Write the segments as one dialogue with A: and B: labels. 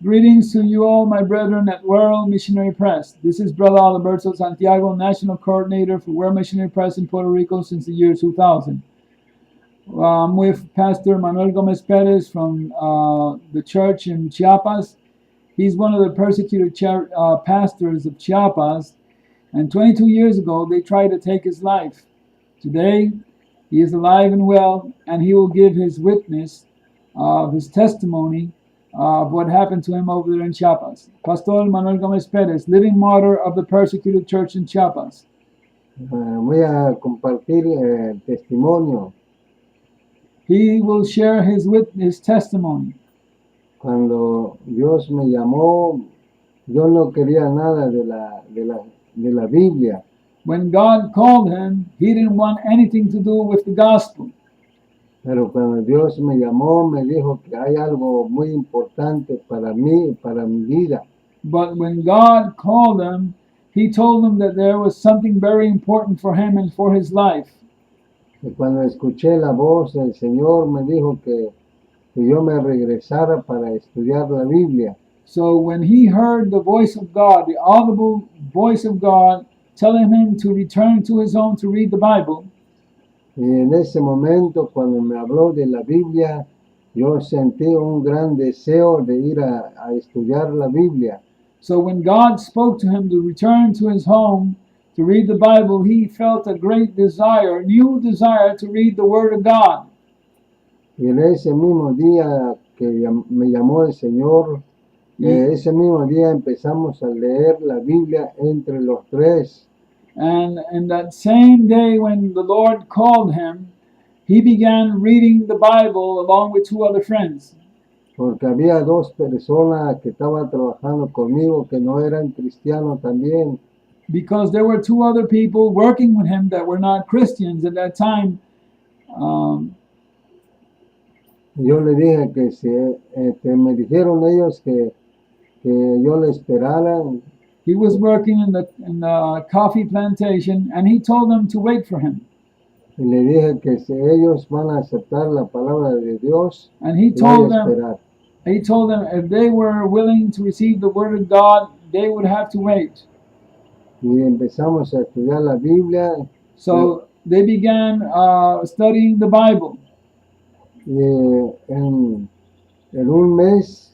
A: Greetings to you all, my brethren at World Missionary Press. This is Brother Alberto Santiago, National Coordinator for World Missionary Press in Puerto Rico since the year 2000. I'm with Pastor Manuel Gomez Perez from the church in Chiapas. He's one of the persecuted pastors of Chiapas, and 22 years ago they tried to take his life. Today, he is alive and well, and he will give his witness of his testimony of what happened to him over there in Chiapas. Pastor Manuel Gomez Perez, living martyr of the persecuted church in Chiapas.
B: Voy a compartir el testimonio.
A: He will share his testimony.
B: Cuando Dios me llamó, yo no quería nada de la Biblia.
A: When God called him, he didn't want anything to do with the gospel.
B: Pero cuando Dios me llamó, me dijo que hay algo muy importante para mí, para mi vida.
A: But when God called him, he told him that there was something very important for him and for his life.
B: Y cuando escuché la voz del Señor, me dijo que yo me regresara para estudiar la Biblia.
A: So when he heard the voice of God, the audible voice of God, telling him to return to his home to read the Bible,
B: y en ese momento, cuando me habló de la Biblia, yo sentí un gran deseo de ir a estudiar la Biblia.
A: So when God spoke to him to return to his home to read the Bible, he felt a great desire, new desire to read the Word of God.
B: Y en ese mismo día que me llamó el Señor, ese mismo día empezamos a leer la Biblia entre los tres.
A: And in that same day when the Lord called him, he began reading the Bible along with two other friends.
B: Porque había dos personas que estaban trabajando conmigo que no eran cristianos también.
A: Because there were two other people working with him that were not Christians at that time.
B: Yo le dije que si me dijeron ellos que yo le esperara.
A: He was working in the coffee plantation, and he told them to wait for him.
B: Y le dije que si ellos van a aceptar la palabra de Dios,
A: and he told them if they were willing to receive the word of God, they would have to wait.
B: Y empezamos a estudiar la Biblia.
A: So they began studying the Bible.
B: Y en un mes,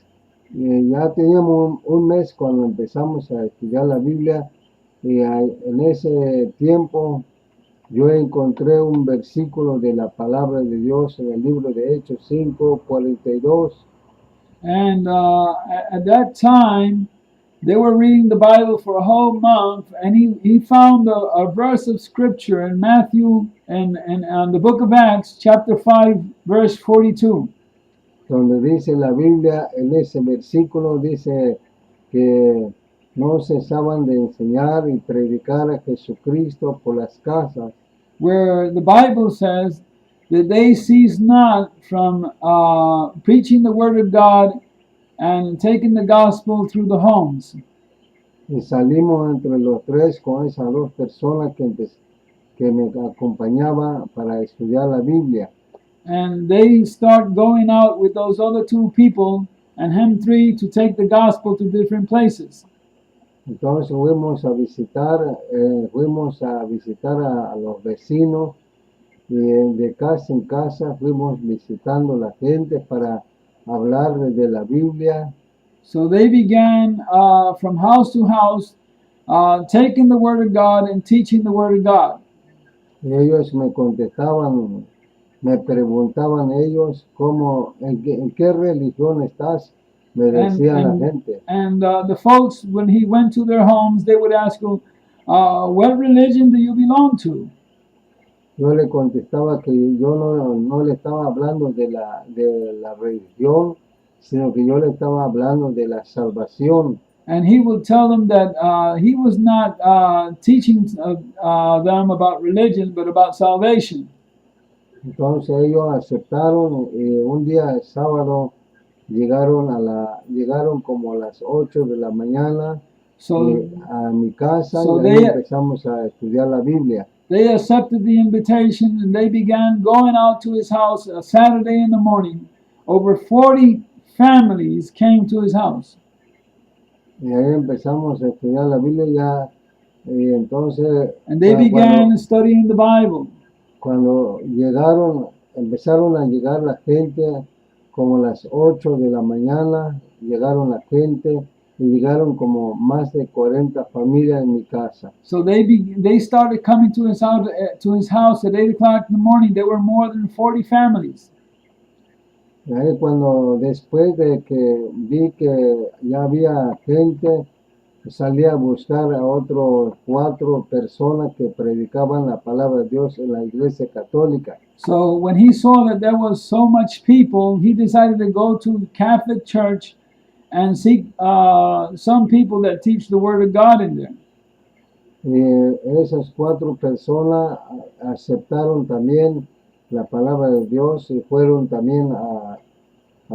B: ya teníamos un mes cuando empezamos a estudiar la Biblia, y en ese tiempo yo encontré un versículo de la palabra de Dios en el libro de Hechos 5:42.
A: And at that time, they were reading the Bible for a whole month, and he found a verse of scripture in Matthew and the book of Acts, chapter 5, verse 42.
B: Donde dice la Biblia, en ese versículo dice que no cesaban de enseñar y predicar a Jesucristo por las casas.
A: Where the Bible says that they cease not from preaching the word of God and taking the gospel through the homes.
B: Y salimos entre los tres con esas dos personas que me acompañaban para estudiar la Biblia.
A: And they start going out with those other two people and him three to take the gospel to different places.
B: Entonces fuimos a visitar a los vecinos, y de casa en casa fuimos visitando a la gente para hablar de la Biblia.
A: So they began from house to house, taking the word of God and teaching the word of God.
B: Y ellos me contestaban, me preguntaban ellos en qué religión estás, me decían la gente.
A: And the folks, when he went to their homes, they would ask him, what religion do you belong to?
B: Yo le contestaba que yo no le estaba hablando de la religión, sino que yo le estaba hablando de la salvación.
A: And he would tell them that he was not teaching them about religion, but about salvation.
B: Entonces ellos aceptaron, un día sábado llegaron como a las 8 de la mañana a mi casa, y ahí empezamos a estudiar la Biblia.
A: They accepted the invitation and they began going out to his house a Saturday in the morning. Over 40 families came to his house.
B: Y ahí empezamos a estudiar la Biblia ya, y entonces
A: And they began studying the Bible.
B: cuando empezaron a llegar la gente como a las 8 de la mañana, llegaron la gente y llegaron como más de 40 familias en mi casa.
A: So they started coming to his house at 8 o'clock in the morning. There were more than 40 families.
B: Y ahí cuando después de que vi que ya había gente, salí a buscar a otros 4 personas que predicaban la palabra de Dios en la iglesia católica.
A: So when he saw that there was so much people, he decided to go to the Catholic Church and seek some people that teach the Word of God in there.
B: Y esas 4 personas aceptaron también la palabra de Dios y fueron también a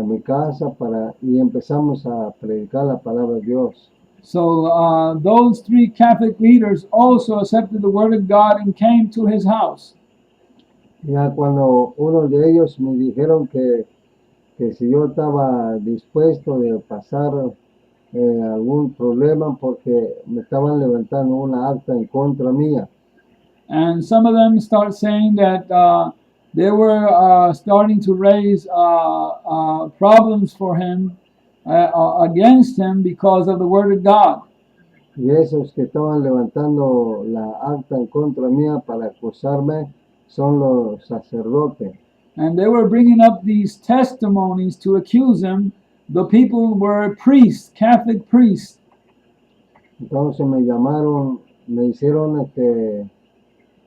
B: mi casa y empezamos a predicar la palabra de Dios.
A: So those 3 Catholic leaders also accepted the Word of God and came to his house.
B: Ya cuando uno de ellos me dijeron que si yo estaba dispuesto de pasar algún problema porque me estaban levantando una acta en contra mía.
A: And some of them start saying that they were starting to raise problems for him, against him because of the Word of God.
B: Y esos que estaban levantando la acta en contra mía para acusarme son los sacerdotes.
A: And they were bringing up these testimonies to accuse him. The people were priests, Catholic priests.
B: Entonces me hicieron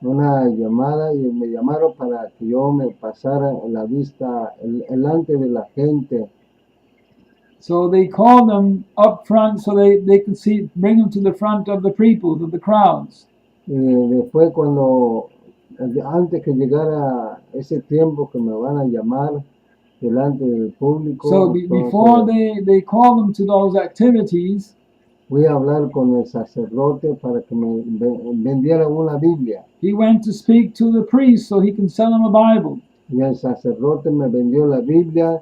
B: una llamada y me llamaron para que yo me pasara en la vista delante de la gente.
A: So they called them up front so they could bring them to the front of the people, of the crowds.
B: Y después antes que llegara ese tiempo que me van a llamar delante del público,
A: So before they called them to those activities,
B: fui a hablar con el sacerdote para que me vendiera una Biblia.
A: He went to speak to the priest so he can sell them a Bible.
B: Y el sacerdote me vendió la Biblia.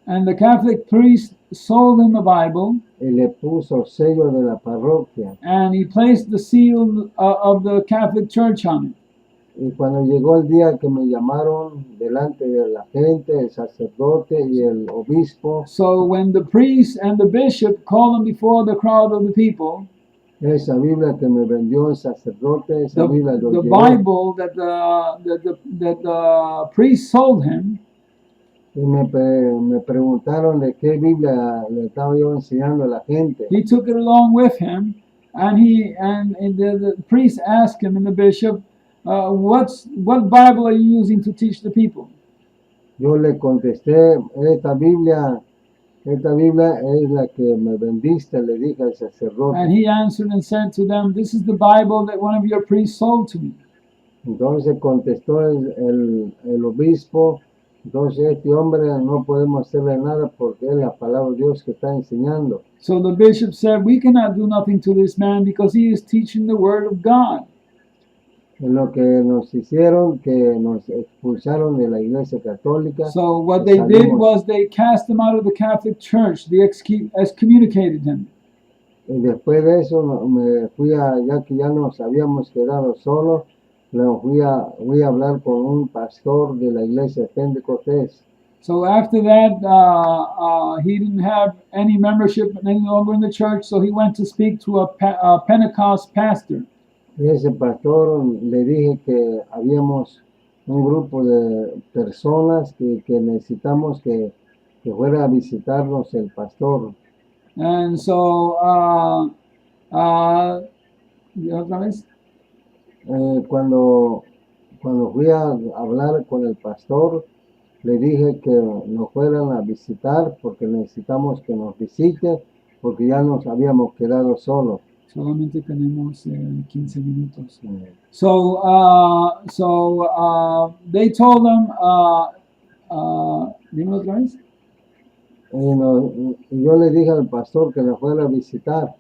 A: And the Catholic priest sold him a Bible.
B: Y le puso sello de la parroquia.
A: And he placed the seal of the Catholic Church on it.
B: Y cuando llegó el día que me llamaron delante de la gente, el sacerdote y el obispo.
A: So when the priest and the bishop called him before the crowd of the people,
B: esa Biblia que me vendió el sacerdote, esa Biblia lo
A: the
B: llevó.
A: Bible that the priest sold him.
B: Y me preguntaron de qué Biblia le estaba yo enseñando a la gente.
A: He took it along with him, and the priest asked him and the bishop, what Bible are you using to teach the people?
B: Yo le contesté, esta Biblia es la que me vendiste, le dije al sacerdote.
A: And he answered and said to them, this is the Bible that one of your priests sold to me.
B: Entonces contestó el obispo, entonces este hombre no podemos hacerle nada porque es la palabra de Dios que está enseñando.
A: So the bishop said, we cannot do nothing to this man because he is teaching the word of God.
B: En lo que nos hicieron, que nos expulsaron de la iglesia católica.
A: So what they did was they cast him out of the Catholic Church. They excommunicated him.
B: Y después de eso me fui ya que ya nos habíamos quedado solos, fui a hablar con un pastor de la iglesia Pentecostés.
A: So after that, he didn't have any membership any longer in the church, so he went to speak to a Pentecost pastor.
B: Y ese pastor le dije que habíamos un grupo de personas que necesitamos que fuera a visitarnos el pastor.
A: And so, ¿otra vez?
B: Cuando fui a hablar con el pastor, le dije que nos fueran a visitar porque necesitamos que nos visite porque ya nos habíamos quedado solos.
A: Solamente tenemos 15 minutos.
B: Sí.
A: So they told them, dímelo otra vez.
B: Y yo le dije al pastor que nos fuera a visitar.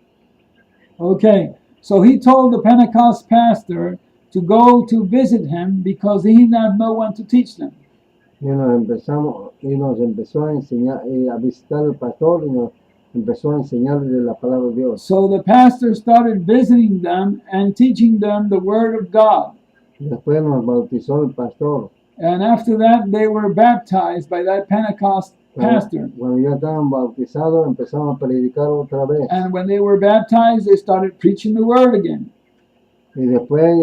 A: Okay, so he told the Pentecost pastor to go to visit him because he didn't have no one to teach them.
B: y nos empezó a enseñar, a visitar el pastor y nos empezó a enseñar de la palabra de Dios.
A: So the pastor started visiting them and teaching them the Word of God.
B: Después nos bautizó el pastor.
A: And after that, they were baptized by that Pentecost pastor.
B: Cuando ya estaban bautizados, empezamos a predicar otra vez.
A: And when they were baptized, they started preaching the Word again.
B: Y después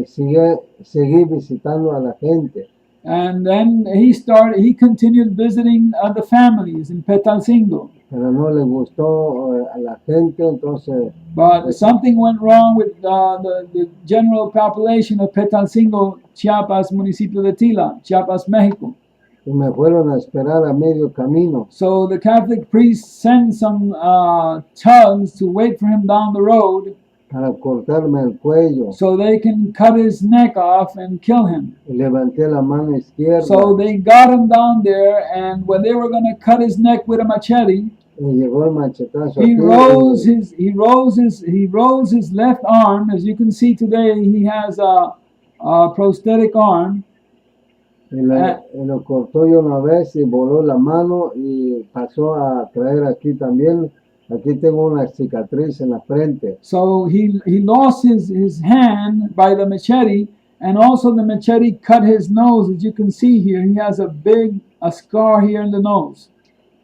B: seguí visitando a la gente.
A: And then he continued visiting the families in Petalcingo.
B: Pero no le gustó a la gente, entonces
A: But something went wrong with the general population of Petalcingo, Chiapas, municipio de Tila, Chiapas, Mexico.
B: y me fueron a esperar a medio camino.
A: So the Catholic priests sent some tugs to wait for him down the road
B: Para cortarme el cuello.
A: so they can cut his neck off and kill him.
B: Y levanté la mano izquierda
A: So they got him down there, and when they were going to cut his neck with a machete,
B: y llegó el machetazo
A: he
B: aquí,
A: rose his left arm. As you can see today, he has a prosthetic arm,
B: y lo cortó yo una vez y voló la mano y pasó a traer aquí también. Aquí tengo una cicatriz en la frente.
A: so he lost his hand by the machete, and also the machete cut his nose. As you can see here, he has a scar here in the nose.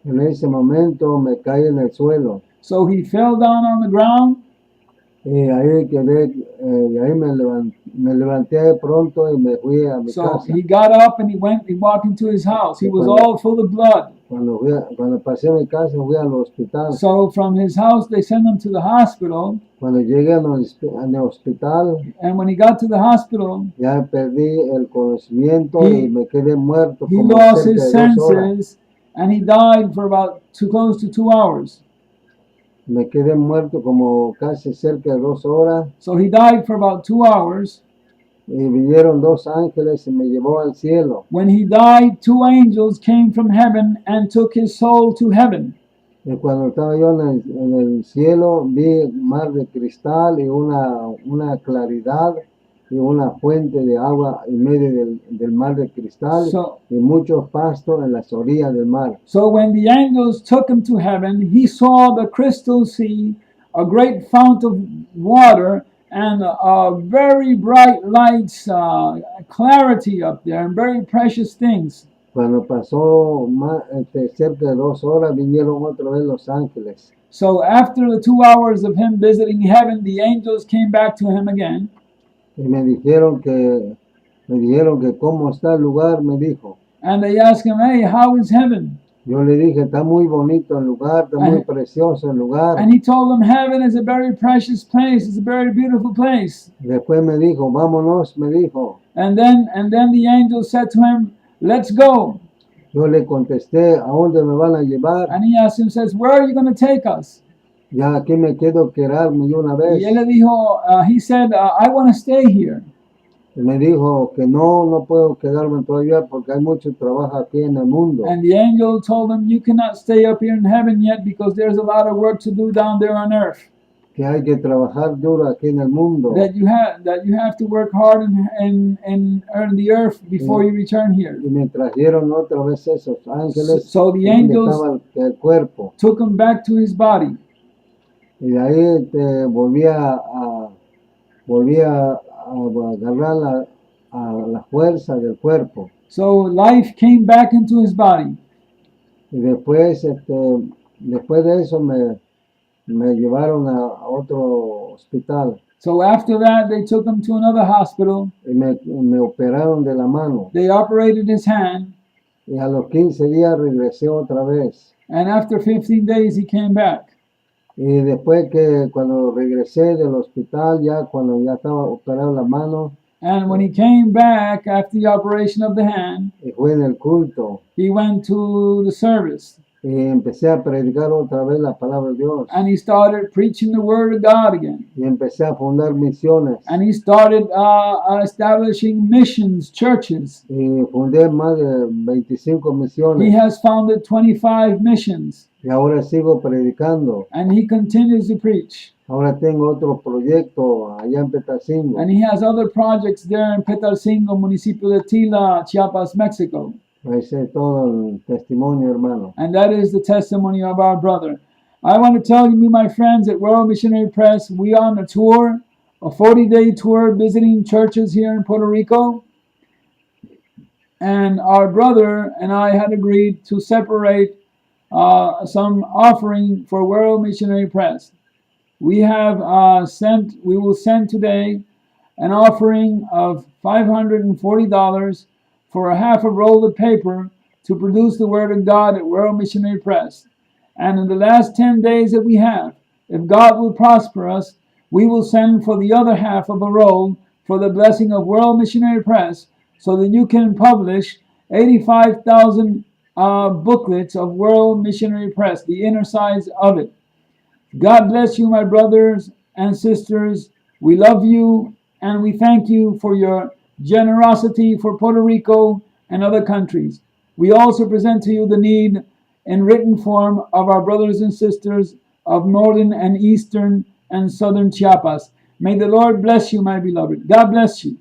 B: En ese momento me caí en el suelo
A: So he fell down on the ground,
B: y ahí quedé, y ahí me levanté de pronto y me fui a mi
A: so
B: casa.
A: he got up and he walked into his house. He was all full of blood.
B: Cuando pasé a mi casa fui al hospital.
A: So from his house, they sent him to the hospital.
B: Cuando llegué al hospital
A: And when he got to the hospital,
B: ya perdí el conocimiento
A: He-
B: y me quedé muerto
A: he
B: como
A: lost
B: cerca
A: his
B: de 2 horas.
A: senses and he died for about close to 2 hours.
B: Me quedé muerto como casi cerca de 2 horas
A: So he died for about 2 hours.
B: y vinieron 2 ángeles y me llevó al cielo.
A: When he died, 2 angels came from heaven and took his soul to heaven.
B: Y cuando estaba yo en el cielo vi mar de cristal y una claridad y una fuente de agua en medio del mar de cristal
A: So-
B: y muchos pastos en las orillas del mar.
A: So when the angels took him to heaven, he saw the crystal sea, a great fount of water, and very bright lights, clarity up there, and very precious things.
B: Cuando pasó cerca de 2 horas vinieron otra vez los ángeles
A: So after the 2 hours of him visiting heaven, the angels came back to him again,
B: y me dijeron que cómo está el lugar, me dijo.
A: and they asked him, "Hey, how is heaven?"
B: Yo le dije, está muy bonito el lugar, está muy precioso el lugar.
A: And he told them, "Heaven is a very precious place. It's a very beautiful place."
B: Después me dijo, vámonos, me dijo.
A: And then the angel said to him, "Let's go."
B: Yo le contesté, ¿a dónde me van a llevar?
A: And he asked him, says, "Where are you going to take us?"
B: Ya aquí me quedo quedarme yo una
A: Y
B: vez.
A: él le dijo, he said, "I want to stay here."
B: Y me dijo que no puedo quedarme todavía porque hay mucho trabajo aquí en el mundo.
A: And the angel told him, "You cannot stay up here in heaven yet because there's a lot of work to do down there on earth.
B: Que hay que trabajar duro aquí en el mundo.
A: That you have to work hard and earn the earth before you return here."
B: Y me trajeron otra vez esos ángeles.
A: So the
B: donde
A: angels
B: estaba el cuerpo.
A: took him back to his body.
B: Y de ahí volví a agarrar la fuerza del cuerpo.
A: So life came back into his body.
B: Y después de eso me llevaron a otro hospital
A: So after that, they took him to another hospital.
B: y me operaron de la mano.
A: They operated his hand,
B: Y a los 15 días regresé otra vez.
A: and after 15 days, he came back.
B: Y después cuando regresé del hospital, cuando ya estaba operado la mano,
A: And when he came back after the operation of the hand,
B: y fue en el culto.
A: he went to the service.
B: empecé a predicar otra vez la palabra de Dios.
A: And he started preaching the word of God again.
B: Y empecé a fundar misiones.
A: And he started establishing missions, churches.
B: Y fundé más de 25
A: He
B: misiones.
A: has founded 25 missions.
B: Y ahora sigo predicando.
A: And he continues to preach.
B: Ahora tengo otro proyecto allá en Petalcingo.
A: And he has other projects there in Petalcingo, municipio de Tila, Chiapas, Mexico.
B: Ese es todo el testimonio, hermano.
A: And that is the testimony of our brother. I want to tell you, my friends, at World Missionary Press, we are on a tour, a 40-day tour visiting churches here in Puerto Rico. And our brother and I had agreed to separate some offering for World Missionary Press. We will send today an offering of $540 for a half a roll of paper to produce the Word of God at World Missionary Press. And in the last 10 days that we have, if God will prosper us, we will send for the other half of a roll for the blessing of World Missionary Press, so that you can publish 85,000 booklets of World Missionary Press, the inner size of it. God bless you, my brothers and sisters. We love you and we thank you for your generosity for Puerto Rico and other countries. We also present to you the need in written form of our brothers and sisters of northern and eastern and southern Chiapas. May the Lord bless you, my beloved. God bless you.